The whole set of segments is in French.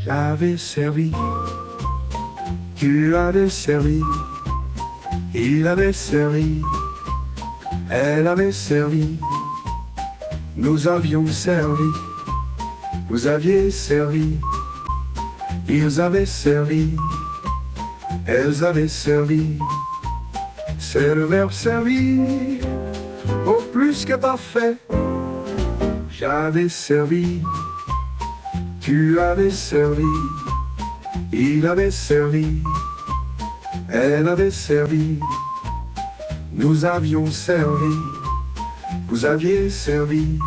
J'avais servi, tu avais servi, il avait servi, elle avait servi, nous avions servi, vous aviez servi, ils avaient servi, elles avaient servi. C'est le verbe servir, au plus que parfait. J'avais servi, tu avais servi, il avait servi, elle avait servi, nous avions servi, vous aviez servi,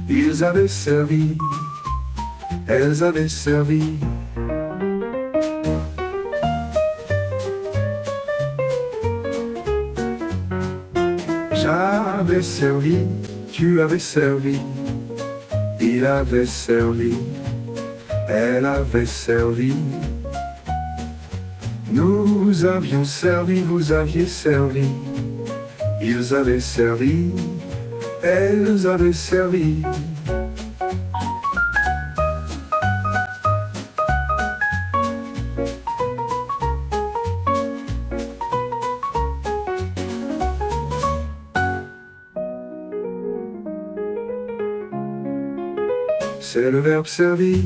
ils avaient servi, elles avaient servi. J'avais servi, tu avais servi, il avait servi, elle avait servi, nous avions servi, vous aviez servi, ils avaient servi, elles avaient servi. C'est le verbe servir,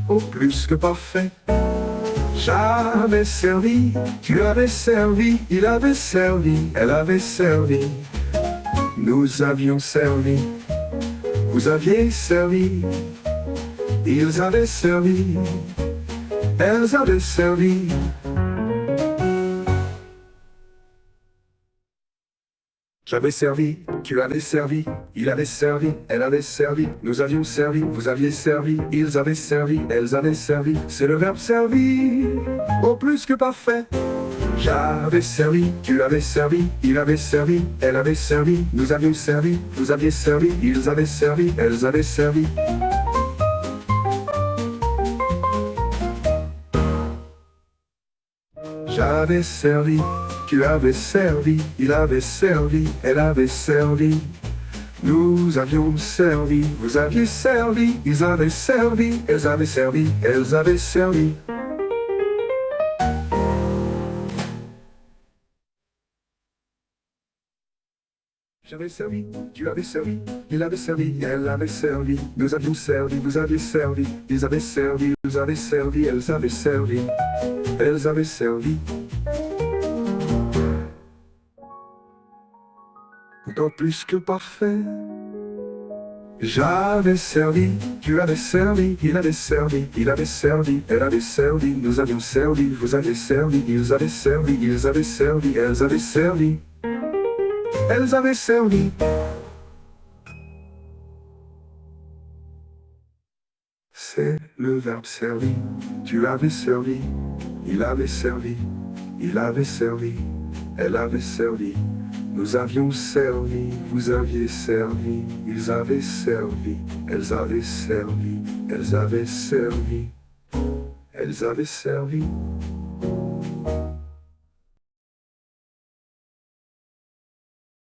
au plus que parfait. J'avais servi, tu avais servi, il avait servi, elle avait servi, nous avions servi, vous aviez servi, ils avaient servi, elles avaient servi. J'avais servi, tu avais servi, il avait servi, elle avait servi, nous avions servi, vous aviez servi, ils avaient servi, elles avaient servi. C'est le verbe servir, au plus que parfait. J'avais servi, tu avais servi, il avait servi, elle avait servi, nous avions servi, vous aviez servi, ils avaient servi, elles avaient servi. J'avais servi, tu avais servi, il avait servi, elle avait servi, nous avions servi, vous aviez servi, ils avaient servi, elles avaient servi, elles avaient servi. J'avais servi, tu avais servi, il avait servi, elle avait servi, nous avions servi, vous aviez servi, ils avaient servi, vous avez servi, elles avaient servi, elles avaient servi. D'autant plus que parfait. J'avais servi, tu avais servi, il avait servi, il avait servi, elle avait servi, nous avions servi, vous aviez servi, ils avaient servi, ils avaient servi, elles avaient servi, elles avaient servi. C'est le verbe servi, tu avais servi, il avait servi, il avait servi, elle avait servi. Nous avions servi, vous aviez servi, ils avaient servi, elles avaient servi, elles avaient servi, elles avaient servi.